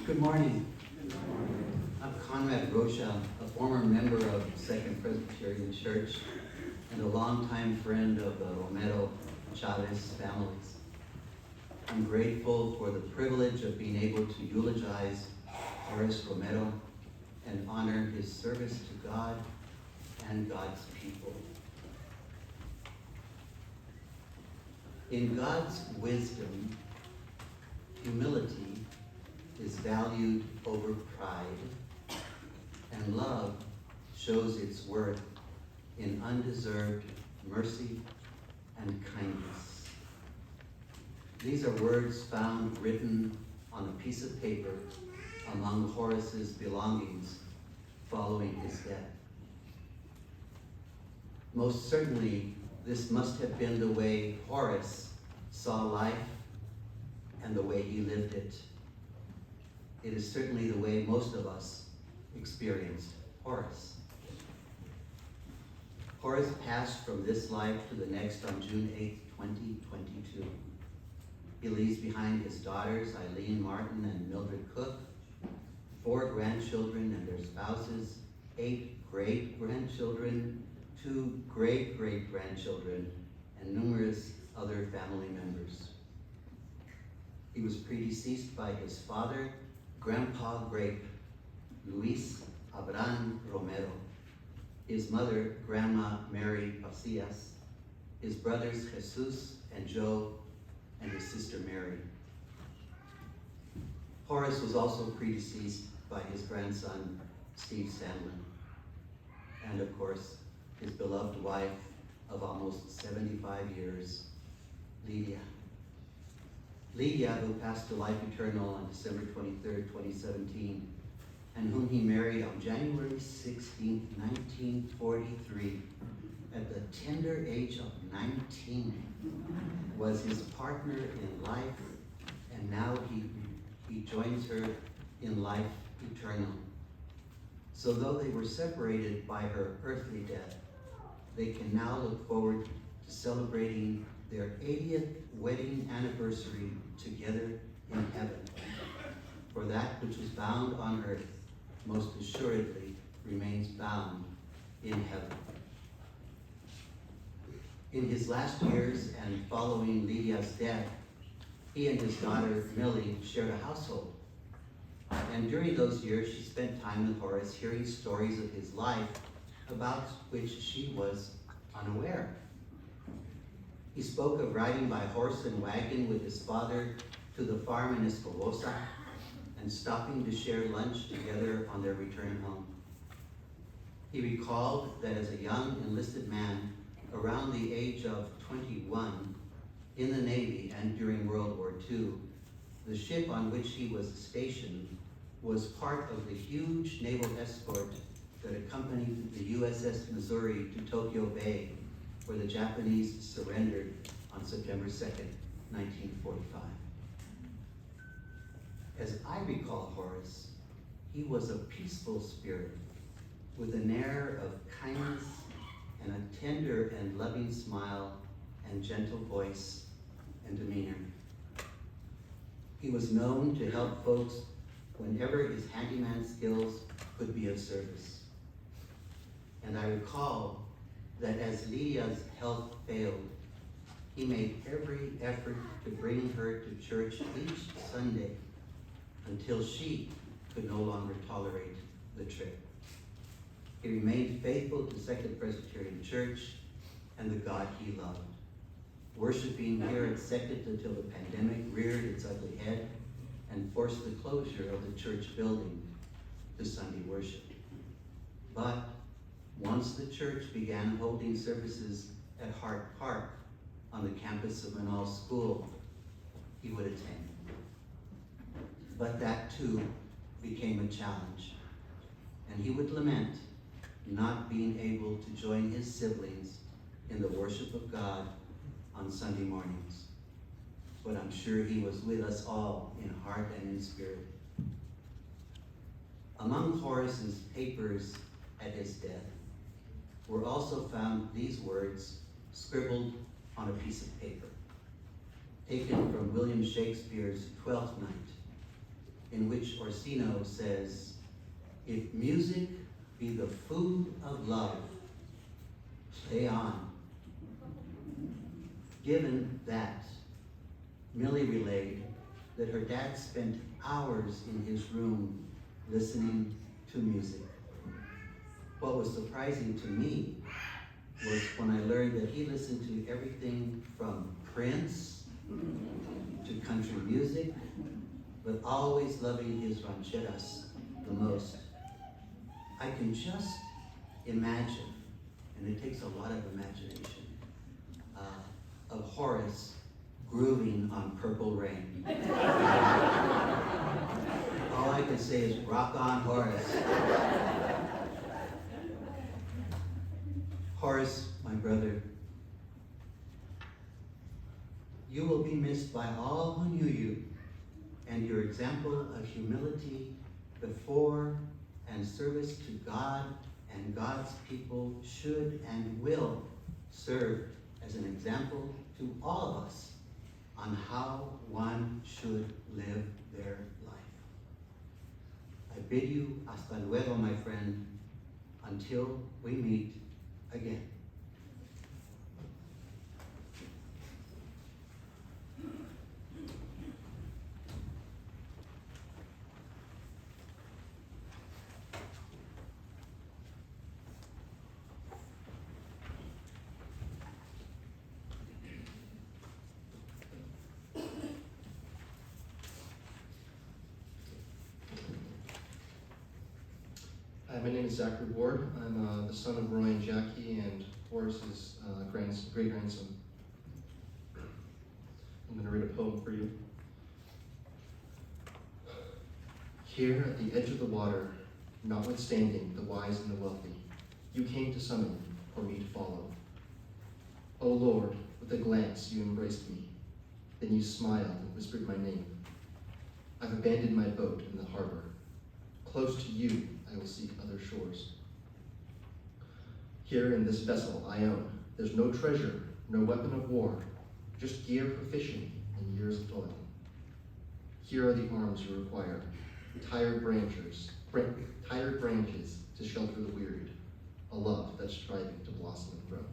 Good morning. I'm Conrad Rocha, a former member of Second Presbyterian Church and a longtime friend of the Romero Chavez families. I'm grateful for the privilege of being able to eulogize Horace Romero and honor his service to God and God's people. In God's wisdom, humility is valued over pride, and love shows its worth in undeserved mercy and kindness. These are words found written on a piece of paper among Horace's belongings following his death. Most certainly, this must have been the way Horace saw life and the way he lived it. It is certainly the way most of us experienced Horace. Horace passed from this life to the next on June 8, 2022. He leaves behind his daughters, Eileen Martin and Mildred Cook, 4 grandchildren and their spouses, 8 great-grandchildren, 2 great-great-grandchildren, and numerous other family members. He was predeceased by his father, Grandpa Grape, Luis Abraham Romero, his mother, Grandma Mary Pacias, his brothers Jesus and Joe, and his sister Mary. Horace was also predeceased by his grandson, Steve Sandlin, and of course, his beloved wife of almost 75 years, Lydia. Lydia, who passed to life eternal on December 23rd, 2017, and whom he married on January 16th, 1943, at the tender age of 19, was his partner in life, and now he joins her in life eternal. So though they were separated by her earthly death, they can now look forward to celebrating their 80th wedding anniversary together in heaven. For that which is bound on earth most assuredly remains bound in heaven. In his last years and following Lydia's death, he and his daughter Millie shared a household. And during those years, she spent time with Horace hearing stories of his life about which she was unaware. He spoke of riding by horse and wagon with his father to the farm in Escobosa and stopping to share lunch together on their return home. He recalled that as a young enlisted man around the age of 21 in the Navy and during World War II, the ship on which he was stationed was part of the huge naval escort that accompanied the USS Missouri to Tokyo Bay, where the Japanese surrendered on September 2nd, 1945. As I recall Horace, he was a peaceful spirit with an air of kindness and a tender and loving smile and gentle voice and demeanor. He was known to help folks whenever his handyman skills could be of service. And I recall that as Lydia's health failed, he made every effort to bring her to church each Sunday until she could no longer tolerate the trip. He remained faithful to Second Presbyterian Church and the God he loved, worshiping here at Second until the pandemic reared its ugly head and forced the closure of the church building to Sunday worship. But once the church began holding services at Hart Park on the campus of Manal School, he would attend. But that too became a challenge, and he would lament not being able to join his siblings in the worship of God on Sunday mornings. But I'm sure he was with us all in heart and in spirit. Among Horace's papers at his death were also found these words scribbled on a piece of paper, taken from William Shakespeare's Twelfth Night. in which Orsino says, "If music be the food of love, play on." Given that, Millie relayed that her dad spent hours in his room listening to music. What was surprising to me was when I learned that he listened to everything from Prince to country music, but always loving his rancheras the most. I can just imagine, and it takes a lot of imagination, of Horace grooving on Purple Rain. All I can say is, rock on, Horace. Horace, my brother, you will be missed by all who knew you, and your example of humility before and service to God and God's people should and will serve as an example to all of us on how one should live their life. I bid you hasta luego, my friend, until we meet again. Hi, my name is Zachary Ward. I'm the son of Roy and Jackie and Horace's great-grandson. I'm going to read a poem for you. Here at the edge of the water, notwithstanding the wise and the wealthy, you came to summon for me to follow. O Lord, with a glance you embraced me. Then you smiled and whispered my name. I've abandoned my boat in the harbor. Close to you, I will seek other shores. Here in this vessel I own, there's no treasure, no weapon of war, just gear for fishing and years of toil. Here are the arms you require, tired branches to shelter the wearied, a love that's striving to blossom and grow.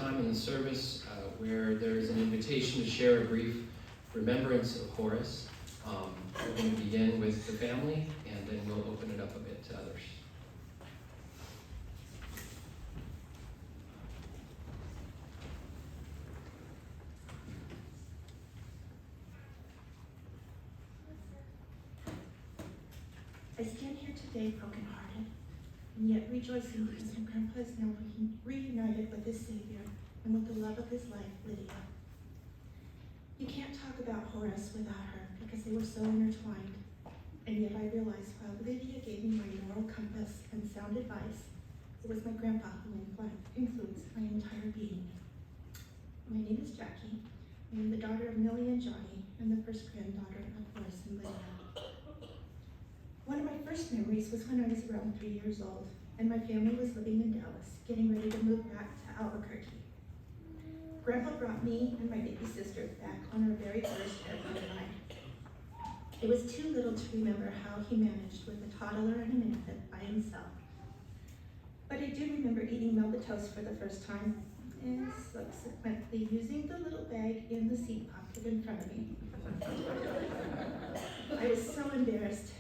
time in the service where there's an invitation to share a brief remembrance of Horace. We're going to begin with the family, and then we'll open it up a bit to others. I stand here today brokenhearted, and yet rejoicing because my grandpa is now reunited with his Savior and with the love of his life, Lydia. You can't talk about Horace without her because they were so intertwined, and yet I realize while Lydia gave me my moral compass and sound advice, it was my grandpa who influenced my entire being. My name is Jackie. I am the daughter of Millie and Johnny, and the first granddaughter of Horace and Lydia. One of my first memories was when I was around 3 years old, and my family was living in Dallas, getting ready to move back to Albuquerque. Grandpa brought me and my baby sister back on our very first airplane ride. It was too little to remember how he managed with a toddler and an infant by himself. But I do remember eating melted toast for the first time, and subsequently using the little bag in the seat pocket in front of me. I was so embarrassed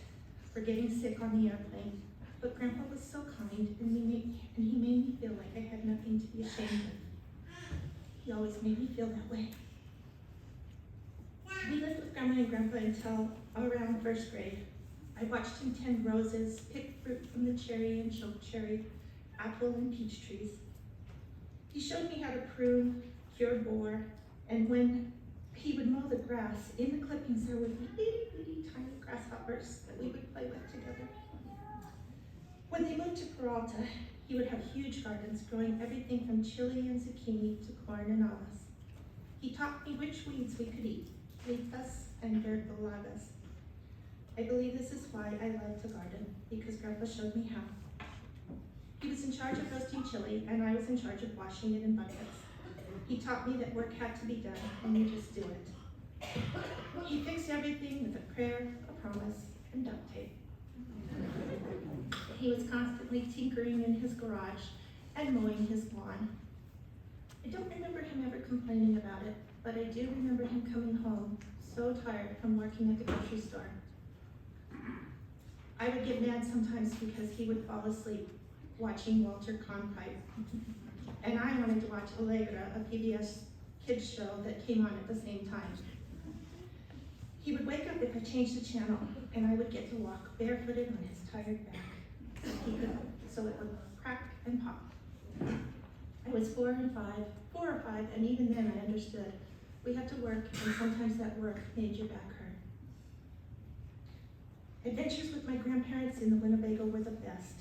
for getting sick on the airplane, but Grandpa was so kind, and he made me feel like I had nothing to be ashamed of. He always made me feel that way. We lived with Grandma and Grandpa until around first grade. I watched him tend roses, pick fruit from the cherry and chokecherry, apple and peach trees. He showed me how to prune, cure boar, and when he would mow the grass, in the clippings there would be itty tiny grasshoppers that we would play with together. When they moved to Peralta, he would have huge gardens growing everything from chili and zucchini to corn and olives. He taught me which weeds we could eat, leafus and verdolagas. I believe this is why I love to garden, because Grandpa showed me how. He was in charge of roasting chili, and I was in charge of washing it in buckets. He taught me that work had to be done, and you just do it. He fixed everything with a prayer, a promise, and duct tape. He was constantly tinkering in his garage and mowing his lawn. I don't remember him ever complaining about it, but I do remember him coming home so tired from working at the grocery store. I would get mad sometimes because he would fall asleep watching Walter Cronkite, and I wanted to watch Allegra, a PBS kids show that came on at the same time. He would wake up if I changed the channel, and I would get to walk barefooted on his tired back so it would crack and pop. I was 4 or 5, and even then I understood. We had to work, and sometimes that work made your back hurt. Adventures with my grandparents in the Winnebago were the best.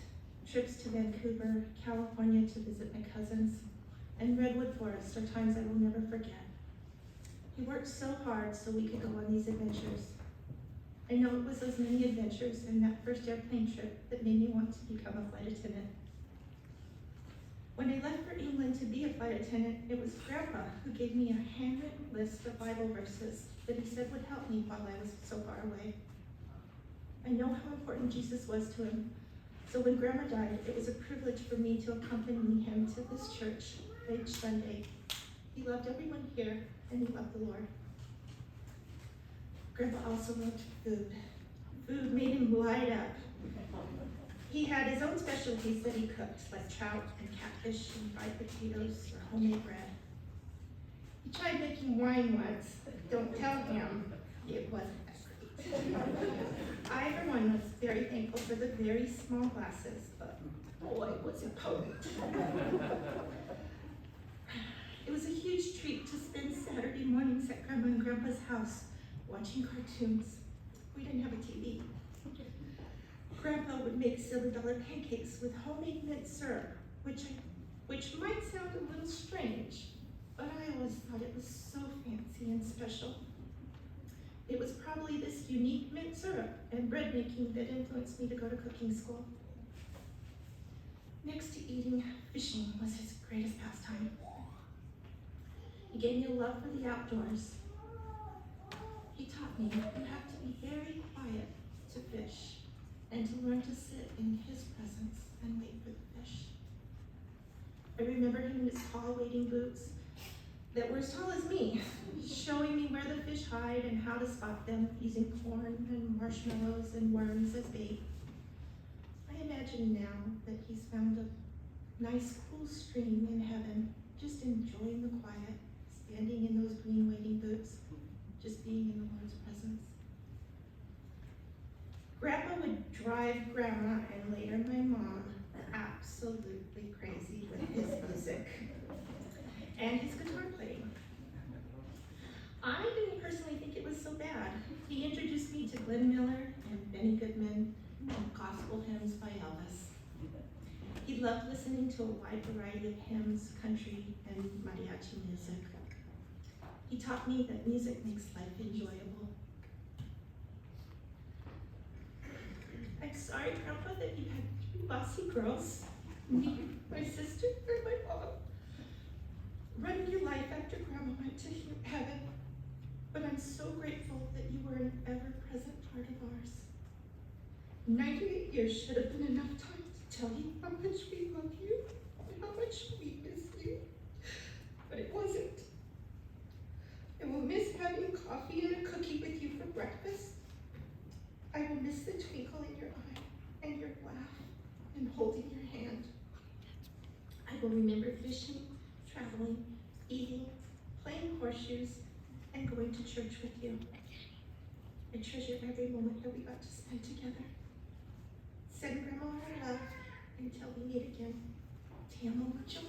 Trips to Vancouver, California to visit my cousins, and Redwood Forest are times I will never forget. He worked so hard so we could go on these adventures. I know it was those many adventures and that first airplane trip that made me want to become a flight attendant. When I left for England to be a flight attendant, it was Grandpa who gave me a handwritten list of Bible verses that he said would help me while I was so far away. I know how important Jesus was to him, so when Grandma died, it was a privilege for me to accompany him to this church each Sunday. He loved everyone here, and he loved the Lord. Grandpa also loved food. Food made him light up. He had his own specialties that he cooked, like trout and catfish and fried potatoes or homemade bread. He tried making wine once, but don't tell him it wasn't that great. I, for one, was very thankful for the very small glasses, but boy, was it potent. It was a huge treat to spend Saturday mornings at Grandma and Grandpa's house watching cartoons. We didn't have a TV. Grandpa would make silver dollar pancakes with homemade mint syrup, which might sound a little strange, but I always thought it was so fancy and special. It was probably this unique mint syrup and bread making that influenced me to go to cooking school. Next to eating, fishing was his greatest pastime. He gave me a love for the outdoors. He taught me you have to be very quiet to fish and to learn to sit in his presence and wait for the fish. I remember him in his tall wading boots that were as tall as me, showing me where the fish hide and how to spot them using corn and marshmallows and worms as bait. I imagine now that he's found a nice cool stream in heaven, just enjoying the quiet, standing in those green wading boots, just being in the Lord's presence. Grandpa would drive Grandma and later my mom absolutely crazy with his music and his guitar playing. I didn't personally think it was so bad. He introduced me to Glenn Miller and Benny Goodman and gospel hymns by Elvis. He loved listening to a wide variety of hymns, country, and mariachi music. He taught me that music makes life enjoyable. I'm sorry, Grandpa, that you had 3 bossy girls, me, my sister, and my mom, running your life after Grandma went to heaven. But I'm so grateful that you were an ever-present part of ours. 98 years should have been enough time to tell you how much we love you and how much we miss you, but it wasn't. I will miss having coffee and a cookie with you for breakfast. I will miss the twinkle in your eye and your laugh and holding your hand. I will remember fishing, traveling, eating, playing horseshoes, and going to church with you. I treasure every moment that we got to spend together. Send Grandma our love until we meet again. Te amo mucho.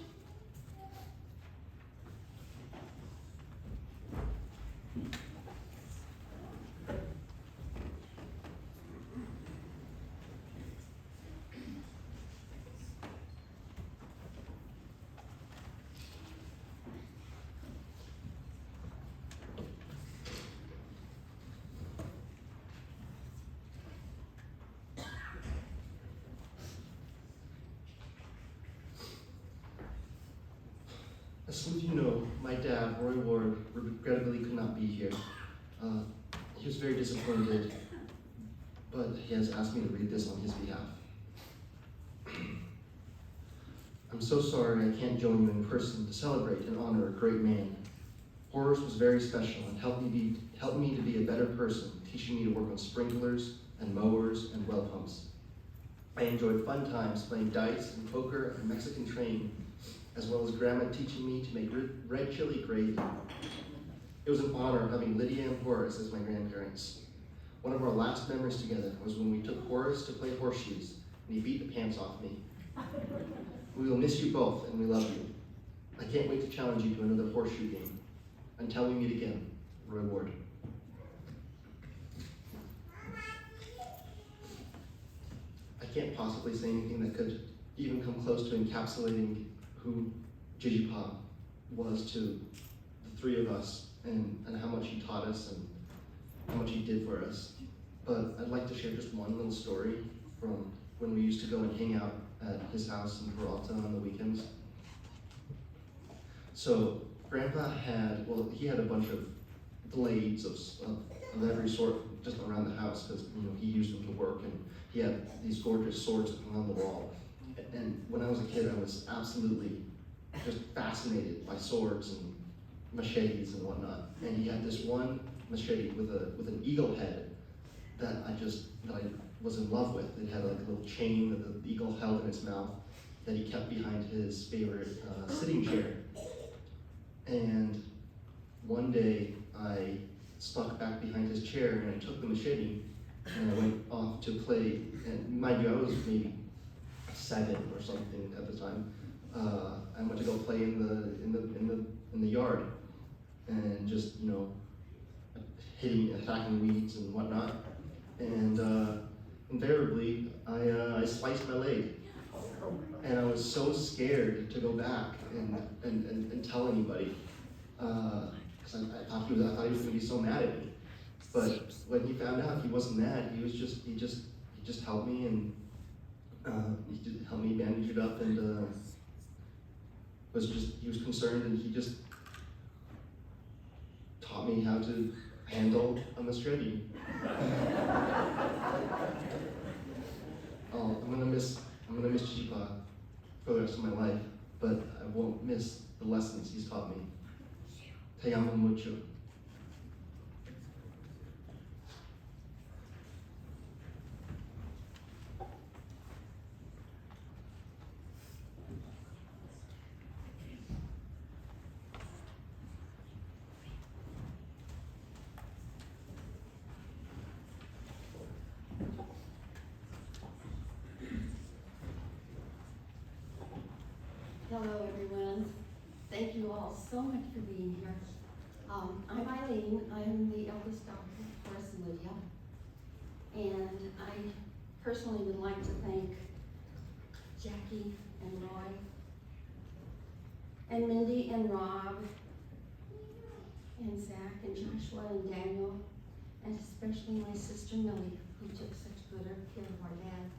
As some of you know, my dad, Roy Ward, regrettably could not be here. He was very disappointed, but he has asked me to read this on his behalf. I'm so sorry I can't join you in person to celebrate and honor a great man. Horace was very special and helped me to be a better person, teaching me to work on sprinklers and mowers and well pumps. I enjoyed fun times playing dice and poker and Mexican train, as well as Grandma teaching me to make red chili gravy. It was an honor having Lydia and Horace as my grandparents. One of our last memories together was when we took Horace to play horseshoes, and he beat the pants off me. We will miss you both, and we love you. I can't wait to challenge you to another horseshoe game. Until we meet again, Roy Ward. I can't possibly say anything that could even come close to encapsulating who Jijipa was to the 3 of us and how much he taught us and how much he did for us. But I'd like to share just one little story from when we used to go and hang out at his house in Peralta on the weekends. So Grandpa had, he had a bunch of blades of every sort just around the house because he used them to work, and he had these gorgeous swords that hung on the wall. And when I was a kid, I was absolutely just fascinated by swords and machetes and whatnot. And he had this one machete with an eagle head that I was in love with. It had like a little chain that the eagle held in its mouth that he kept behind his favorite sitting chair. And one day I stuck back behind his chair and I took the machete and I went off to play. And mind you, I was maybe 7 or something at the time. I went to go play in the yard and just attacking weeds and whatnot. And invariably I sliced my leg. And I was so scared to go back and tell anybody, because I thought he was going to be so mad at me. But when he found out, he wasn't mad. He just helped me and he just helped me bandage it up, and he was concerned, and he just taught me how to handle a machete. I'm gonna miss Jijipa for the rest of my life. but I won't miss the lessons he's taught me. Te amo mucho. Hello, everyone. Thank you all so much for being here. I'm Eileen. I'm the eldest daughter of Horace and Lydia. And I personally would like to thank Jackie and Roy, and Mindy and Rob, and Zach and Joshua and Daniel, and especially my sister Millie, who took such good care of our dad.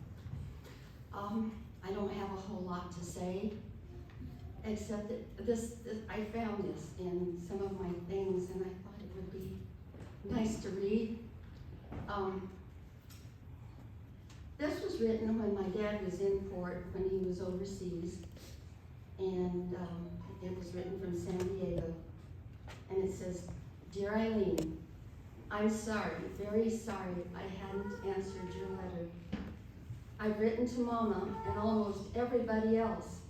I don't have a whole lot to say, except that this I found this in some of my things, and I thought it would be nice to read. This was written when my dad was in port, when he was overseas, and it was written from San Diego, and it says, "Dear Eileen, I'm sorry, very sorry I hadn't answered your letter. I've written to Mama and almost everybody else,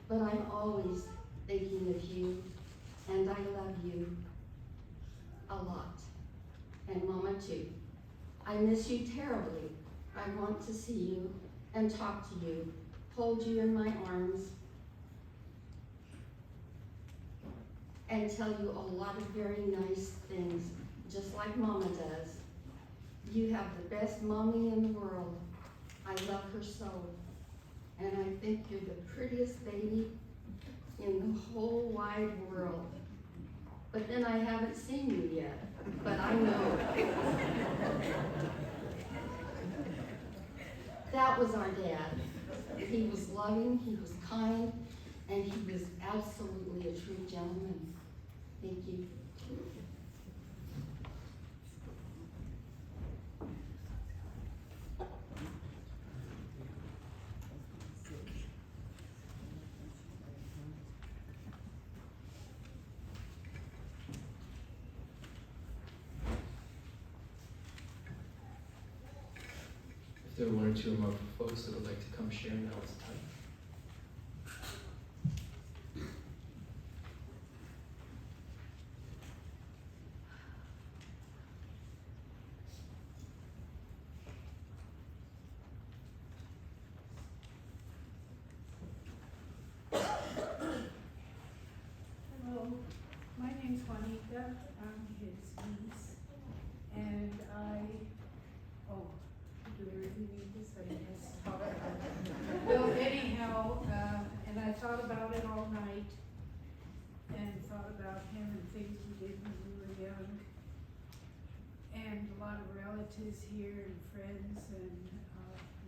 but I'm always thinking of you, and I love you a lot, and Mama too. I miss you terribly. I want to see you and talk to you, hold you in my arms, and tell you a lot of very nice things, just like Mama does. You have the best mommy in the world. I love her so. And I think you're the prettiest baby in the whole wide world. But then I haven't seen you yet, but I know." That was our dad. He was loving, he was kind, and he was absolutely a true gentleman. Thank you. If there are one or two more folks that would like to come share, now is the time. Hello, my name's Juanita. I'm his niece, and do I really need this? I guess. Well, anyhow, and I thought about it all night, and thought about him and things we did when we were young, and a lot of relatives here and friends, and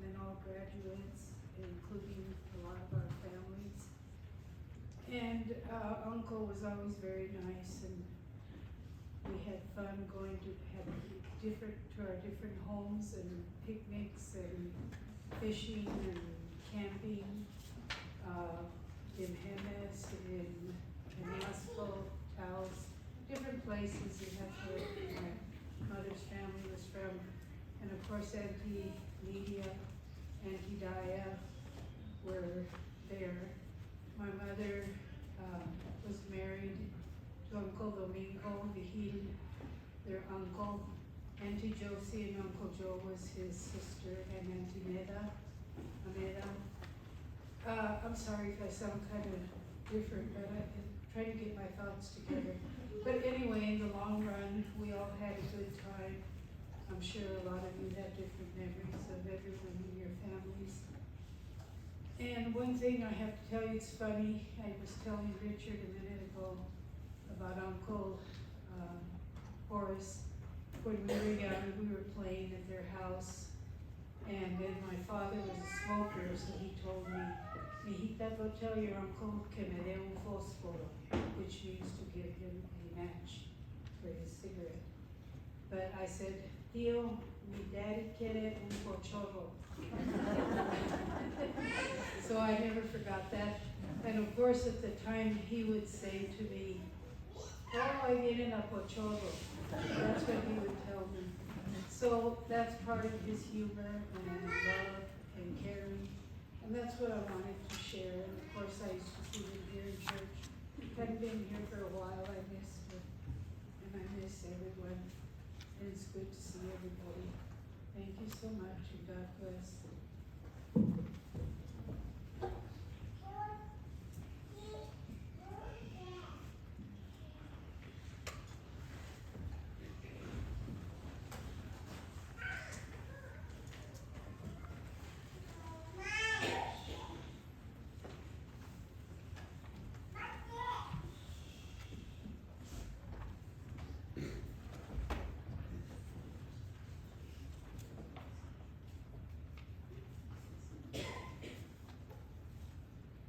then all graduates, including a lot of our families. And Uncle was always very nice, and we had fun going to our different homes and picnics and fishing and camping in Jemez, in Penasco, Taos, different places. That's where my mother's family was from, and of course Auntie Lydia, Auntie Daya were there. My mother was married to Uncle Domingo Vigil, their uncle. Auntie Josie and Uncle Joe was his sister, and Auntie Ameda. I'm sorry if I sound kind of different, but I can try to get my thoughts together. But anyway, in the long run, we all had a good time. I'm sure a lot of you have different memories of everyone in your families. And one thing I have to tell you, it's funny, I was telling Richard a minute ago about Uncle Horace. When we were young, we were playing at their house, and then my father was a smoker, so he told me, "Mijita, go tell your uncle que me dé un fósforo," which means to give him a match for his cigarette. But I said, "Tío, mi daddy quiere un pocholo." So I never forgot that. And of course, at the time, he would say to me, "Oh, I vienen a Pocholo." That's what he would tell me. So that's part of his humor and love and caring. And that's what I wanted to share. And of course, I used to see him here in church. Hadn't been here for a while. I missed him. And I miss everyone. And it's good to see everybody. Thank you so much, and God bless.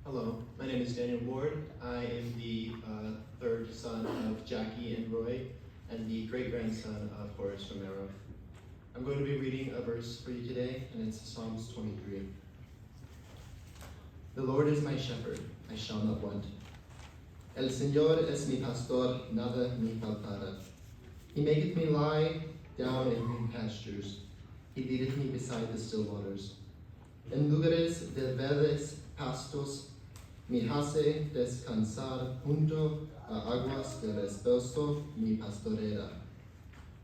Hello, my name is Daniel Ward. I am the third son of Jackie and Roy, and the great-grandson of Horace Romero. I'm going to be reading a verse for you today, and it's Psalms 23. The Lord is my shepherd, I shall not want. El Señor es mi pastor, nada me faltará. He maketh me lie down in green pastures. He leadeth me beside the still waters. En lugares de verdes pastos me hace descansar junto a aguas de reposo mi pastorera.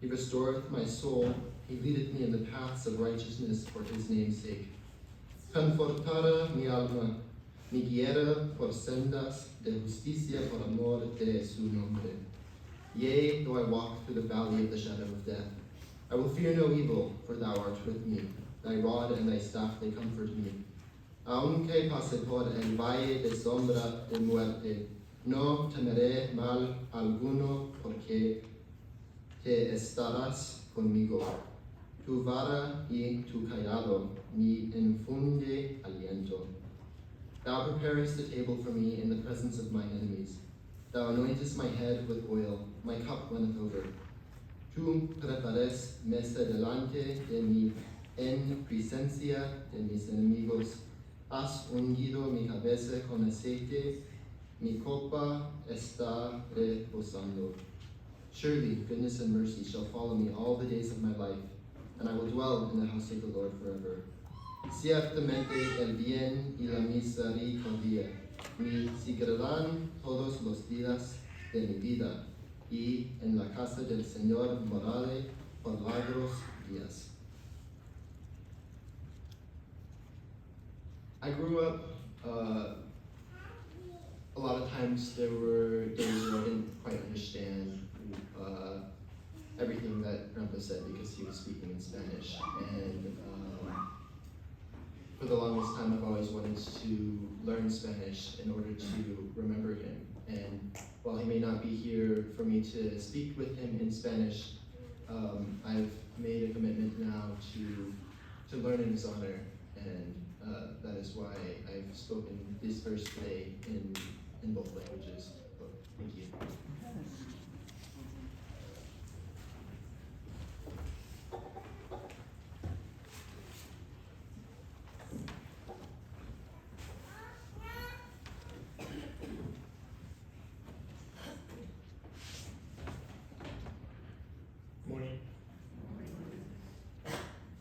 He restoreth my soul, he leadeth me in the paths of righteousness for his name's sake. Confortará mi alma, me guiará por sendas de justicia por amor de su nombre. Yea, though I walk through the valley of the shadow of death, I will fear no evil, for thou art with me. Thy rod and thy staff, they comfort me. Aunque pase por el valle de sombra de muerte, no temeré mal alguno, porque te estarás conmigo. Tu vara y tu cayado me infunde aliento. Thou preparest the table for me in the presence of my enemies. Thou anointest my head with oil, my cup runneth over. Tu prepares mesa delante de mí en presencia de mis enemigos. Has ungido mi cabeza con aceite, mi copa está rebosando. Surely goodness and mercy shall follow me all the days of my life, and I will dwell in the house of the Lord forever. Ciertamente el bien y la misericordia me seguirán todos los días de mi vida, y en la casa del Señor moraré por largos días. I grew up, a lot of times there were days where I didn't quite understand everything that Grandpa said because he was speaking in Spanish. And for the longest time I've always wanted to learn Spanish in order to remember him. And while he may not be here for me to speak with him in Spanish, I've made a commitment now to learn in his honor, and that is why I've spoken this verse today in both languages. So, thank you. Morning.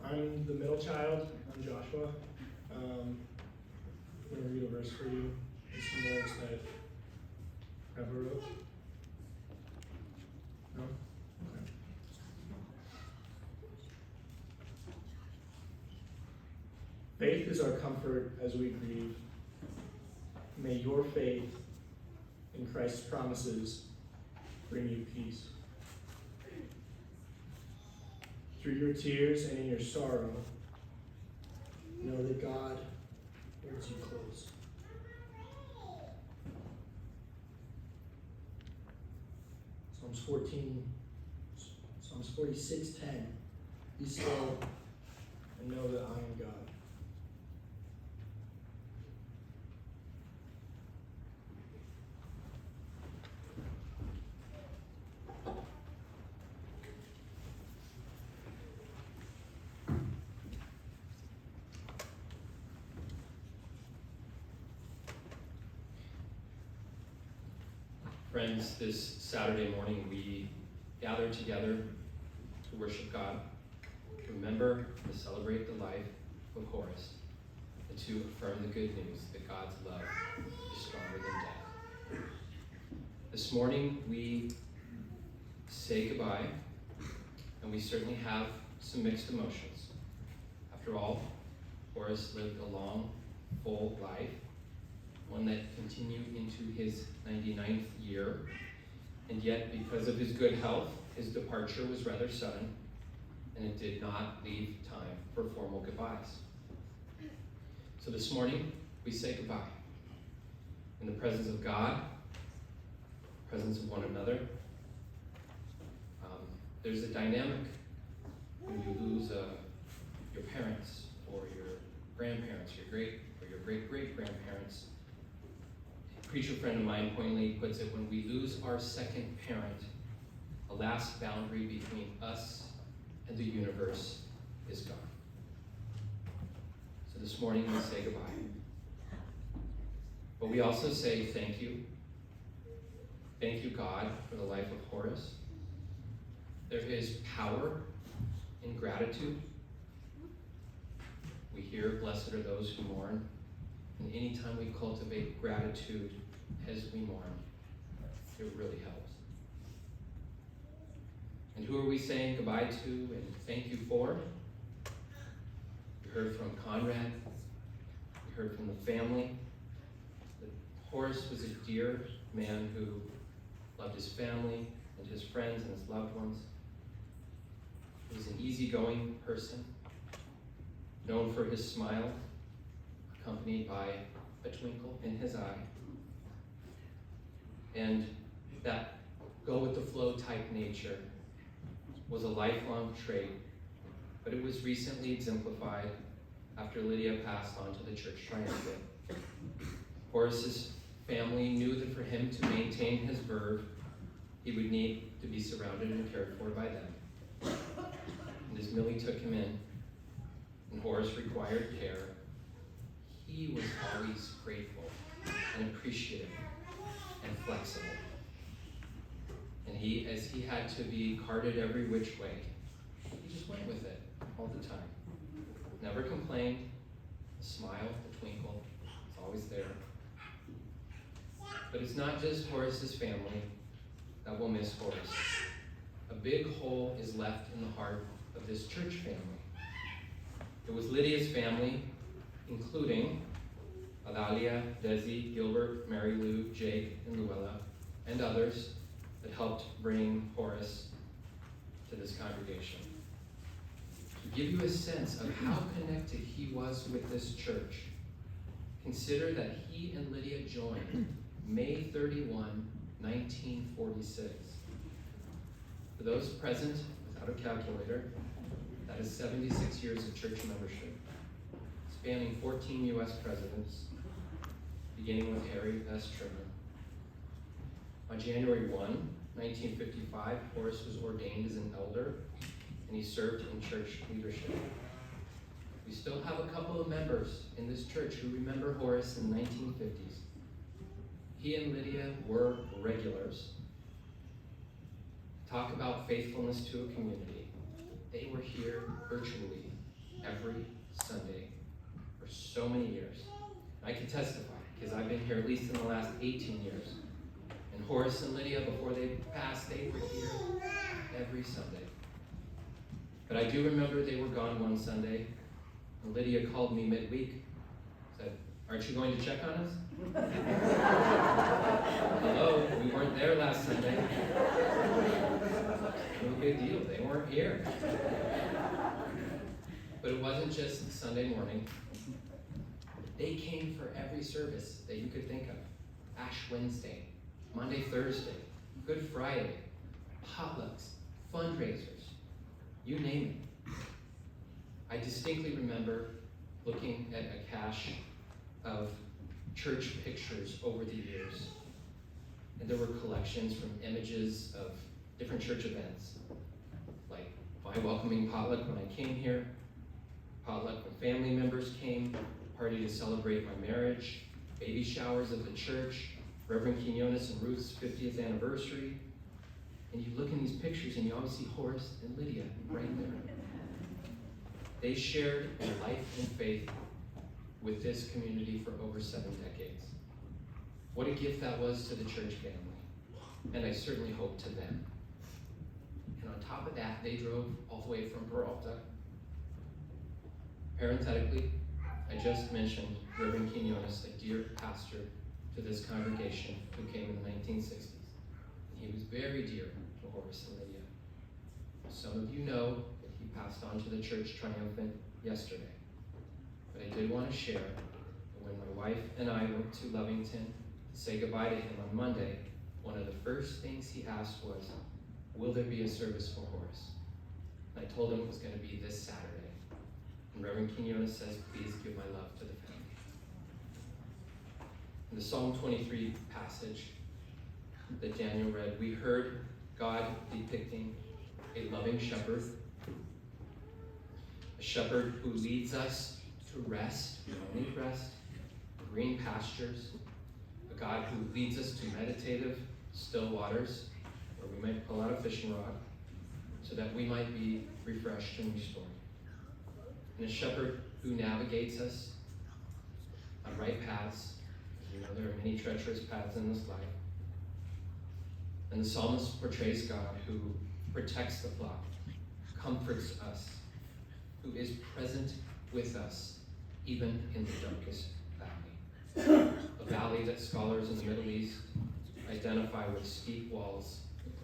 I'm the middle child. I'm Joshua. I'm going to read a verse for you. It's some words that Grandpa wrote. No? Okay. Faith is our comfort as we grieve. May your faith in Christ's promises bring you peace. Through your tears and in your sorrow, know that God holds you close. Psalms 46:10. Be still and know that I am God. Friends, this Saturday morning we gather together to worship God, to remember and to celebrate the life of Horace, and to affirm the good news that God's love is stronger than death. This morning we say goodbye, and we certainly have some mixed emotions. After all, Horace lived a long, full life, one that continued into his 99th year, and yet because of his good health, his departure was rather sudden, and it did not leave time for formal goodbyes. So this morning, we say goodbye. In the presence of God, presence of one another. There's a dynamic when you lose your parents, or your grandparents, or your great-great-grandparents. A preacher friend of mine pointedly puts it, when we lose our second parent, the last boundary between us and the universe is gone. So this morning we say goodbye. But we also say thank you. Thank you, God, for the life of Horace. There is power in gratitude. We hear, blessed are those who mourn. And anytime we cultivate gratitude as we mourn, it really helps. And who are we saying goodbye to and thank you for? We heard from Conrad. We heard from the family. That Horace was a dear man who loved his family and his friends and his loved ones. He was an easygoing person, known for his smile, accompanied by a twinkle in his eye. And that go-with-the-flow type nature was a lifelong trait, but it was recently exemplified after Lydia passed on to the church triumvirate. Horace's family knew that for him to maintain his verve, he would need to be surrounded and cared for by them. And as Millie took him in, and Horace required care, he was always grateful and appreciative and flexible. And as he had to be carted every which way, he just went with it all the time. Never complained, a smile, a twinkle, it's always there. But it's not just Horace's family that will miss Horace. A big hole is left in the heart of this church family. It was Lydia's family, including Adalia, Desi, Gilbert, Mary Lou, Jake, and Luella, and others, that helped bring Horace to this congregation. To give you a sense of how connected he was with this church, consider that he and Lydia joined May 31, 1946. For those present without a calculator, that is 76 years of church membership, spanning 14 U.S. presidents, beginning with Harry S. Truman. On January 1, 1955, Horace was ordained as an elder, and he served in church leadership. We still have a couple of members in this church who remember Horace in the 1950s. He and Lydia were regulars. Talk about faithfulness to a community. They were here virtually every Sunday for so many years. I can testify, because I've been here at least in the last 18 years. And Horace and Lydia, before they passed, they were here every Sunday. But I do remember they were gone one Sunday, and Lydia called me midweek, said, "Aren't you going to check on us?" Hello, we weren't there last Sunday. No big deal, they weren't here. But it wasn't just Sunday morning. They came for every service that you could think of. Ash Wednesday, Monday, Thursday, Good Friday, potlucks, fundraisers, you name it. I distinctly remember looking at a cache of church pictures over the years. And there were collections from images of different church events, like my welcoming potluck when I came here, potluck when family members came, party to celebrate my marriage, baby showers at the church, Reverend Quinones and Ruth's 50th anniversary. And you look in these pictures and you always see Horace and Lydia right there. They shared their life and faith with this community for over 7 decades. What a gift that was to the church family, and I certainly hope to them. And on top of that, they drove all the way from Peralta. Parenthetically, I just mentioned Reverend Quinones, a dear pastor to this congregation who came in the 1960s. He was very dear to Horace and Lydia. Some of you know that he passed on to the church triumphant yesterday. But I did want to share that when my wife and I went to Lovington to say goodbye to him on Monday, one of the first things he asked was, will there be a service for Horace? And I told him it was going to be this Saturday. And Reverend Quinones says, please give my love to the family. In the Psalm 23 passage that Daniel read, we heard God depicting a loving shepherd, a shepherd who leads us to rest, we don't need rest, green pastures, a God who leads us to meditative, still waters, where we might pull out a fishing rod, so that we might be refreshed and restored. And a shepherd who navigates us on right paths. You know, there are many treacherous paths in this life. And the psalmist portrays God who protects the flock, comforts us, who is present with us, even in the darkest valley. A valley that scholars in the Middle East identify with steep walls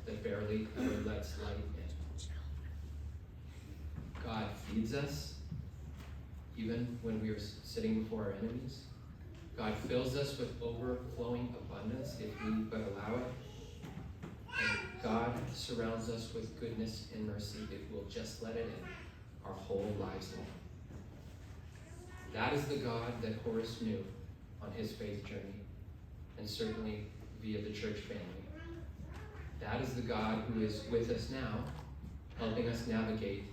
that barely ever lets light in. God feeds us, even when we are sitting before our enemies. God fills us with overflowing abundance if we but allow it. And God surrounds us with goodness and mercy if we'll just let it in our whole lives long. That is the God that Horace knew on his faith journey, and certainly via the church family. That is the God who is with us now, helping us navigate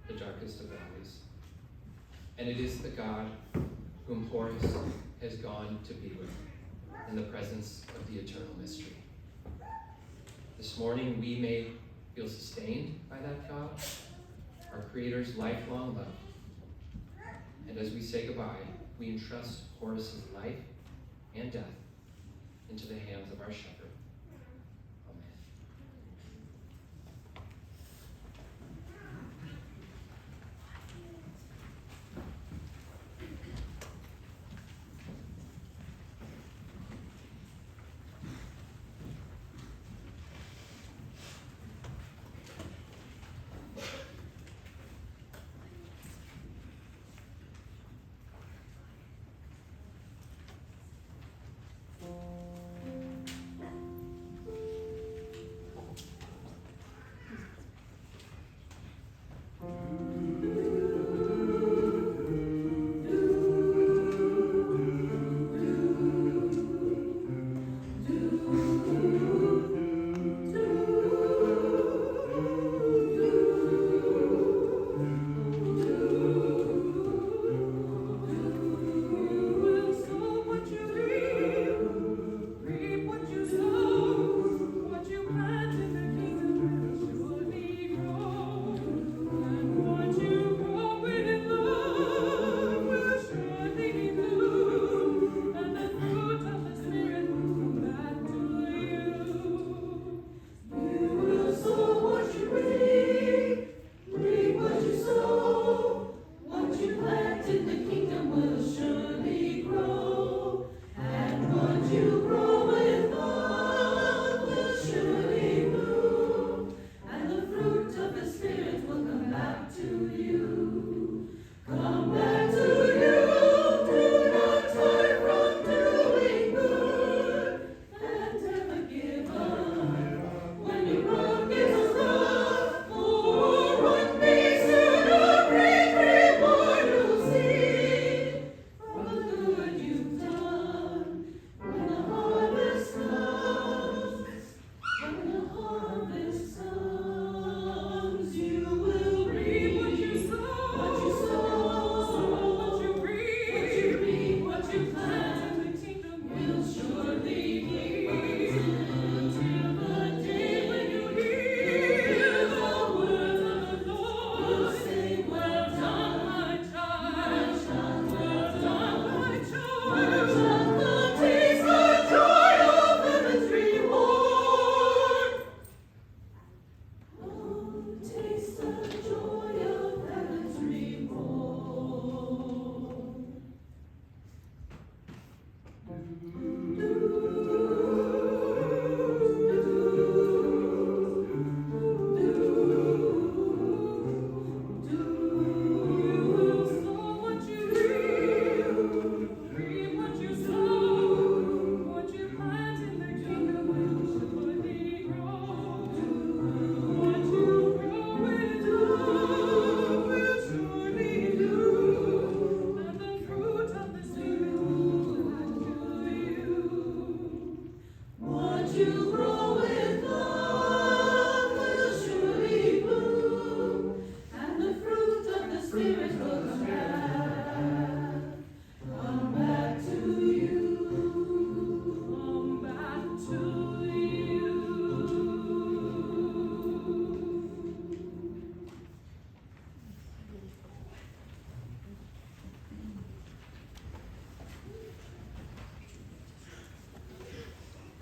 the darkest of valleys. And it is the God whom Horace has gone to be with in the presence of the eternal mystery. This morning we may feel sustained by that God, our Creator's lifelong love. And as we say goodbye, we entrust Horace's life and death into the hands of our shepherd.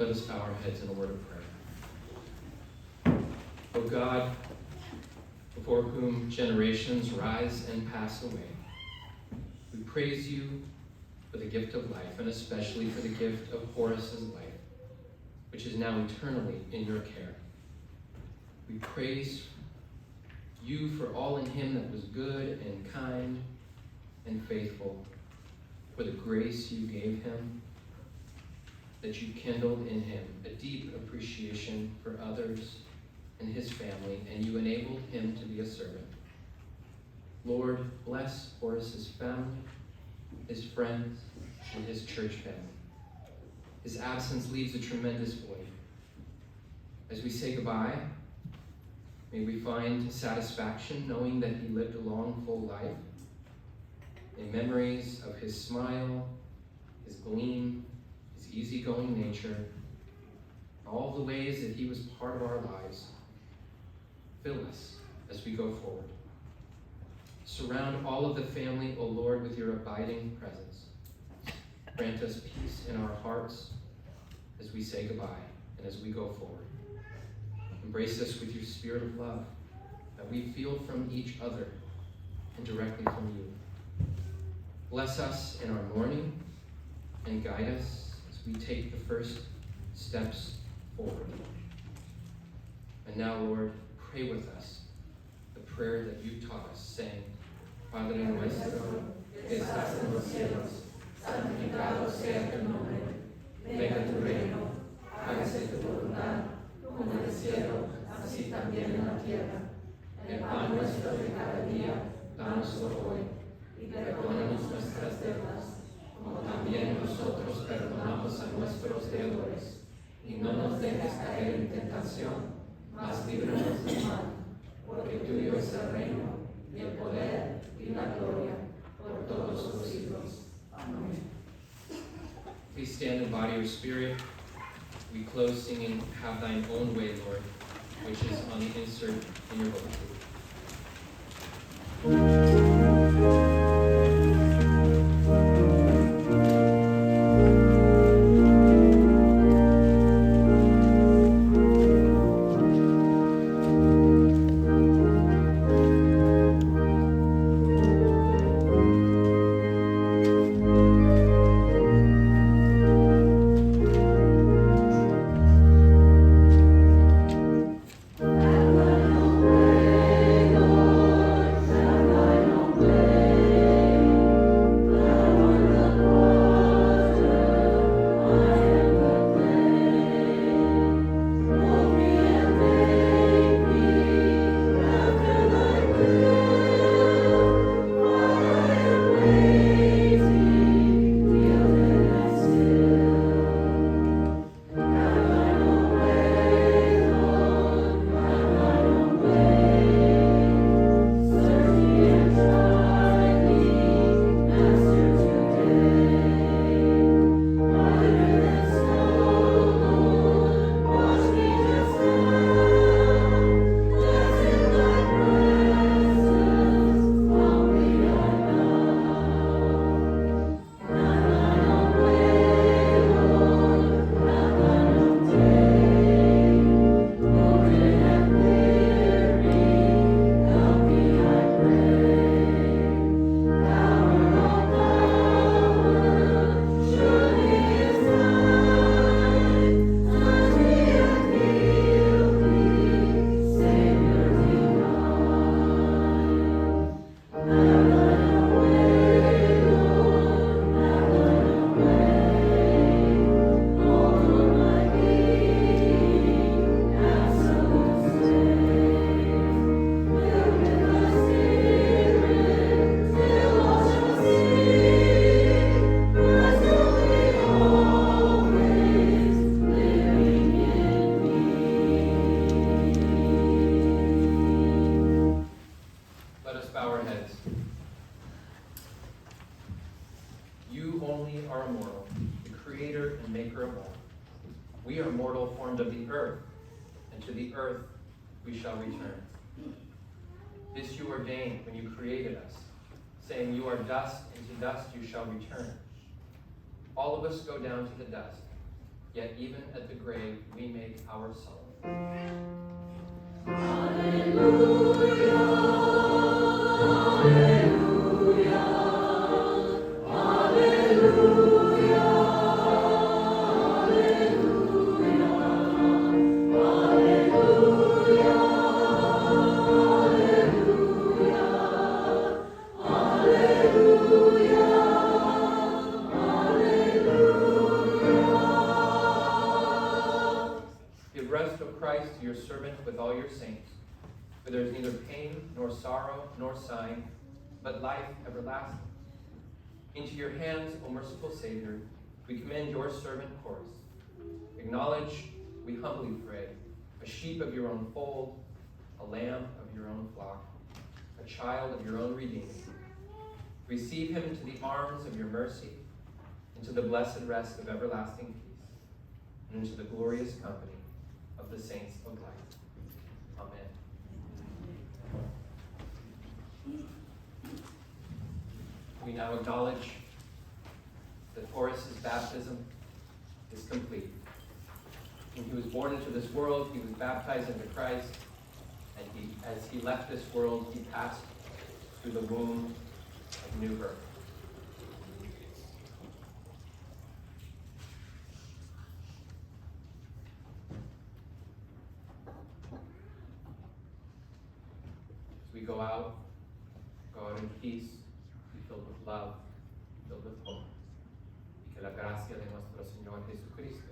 Let us bow our heads in a word of prayer. O God, before whom generations rise and pass away, we praise you for the gift of life, and especially for the gift of Horace's life, which is now eternally in your care. We praise you for all in him that was good and kind and faithful, for the grace you gave him, that you kindled in him a deep appreciation for others and his family, and you enabled him to be a servant. Lord, bless Horace's family, his friends, and his church family. His absence leaves a tremendous void. As we say goodbye, may we find satisfaction knowing that he lived a long, full life, in memories of his smile, his gleam, his easygoing nature, all the ways that he was part of our lives. Fill us as we go forward. Surround all of the family, O Lord, with your abiding presence. Grant us peace in our hearts as we say goodbye and as we go forward. Embrace us with your spirit of love that we feel from each other and directly from you. Bless us in our mourning and guide us as we take the first steps forward. And now, Lord, pray with us the prayer that you taught us, saying, Padre nuestro, que estás en los cielos, santificado sea tu nombre. Venga tu reino, hágase tu voluntad, como en el cielo, así también en la tierra. El pan nuestro de cada día, dánoslo hoy, y perdónanos nuestras deudas, como también nosotros perdonamos a nuestros deudores. Y no nos dejes caer en tentación, mas líbranos del mal, porque tuyo es el reino, y el poder, y la gloria, por todos los siglos. Amén. Please stand and body your spirit. We close singing Have Thine Own Way, Lord, which is on the insert in your bulletin. You only are immortal, the creator and maker of all. We are mortal, formed of the earth, and to the earth we shall return. This you ordained when you created us, saying, you are dust, and to dust you shall return. All of us go down to the dust, yet even at the grave we make our song. Give rest, O Christ, to your servant with all your saints, for there is neither pain, nor sorrow, nor sighing, but life everlasting. Into your hands, O merciful Savior, we commend your servant Horace. Acknowledge, we humbly pray, a sheep of your own fold, a lamb of your own flock, a child of your own redeeming. Receive him into the arms of your mercy, into the blessed rest of everlasting peace, and into the glorious company of the saints of light. Amen. We now acknowledge that Horace's baptism is complete. When he was born into this world, he was baptized into Christ, and as he left this world, he passed through the womb of new birth. As we go out in peace, be filled with love, filled with hope. Y que la gracia de nuestro Señor Jesucristo,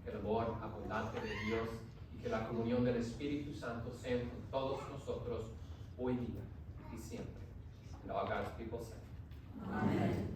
el amor abundante de Dios y que la comunión del Espíritu Santo sean con todos nosotros hoy día y siempre. And all God's people say, Amen.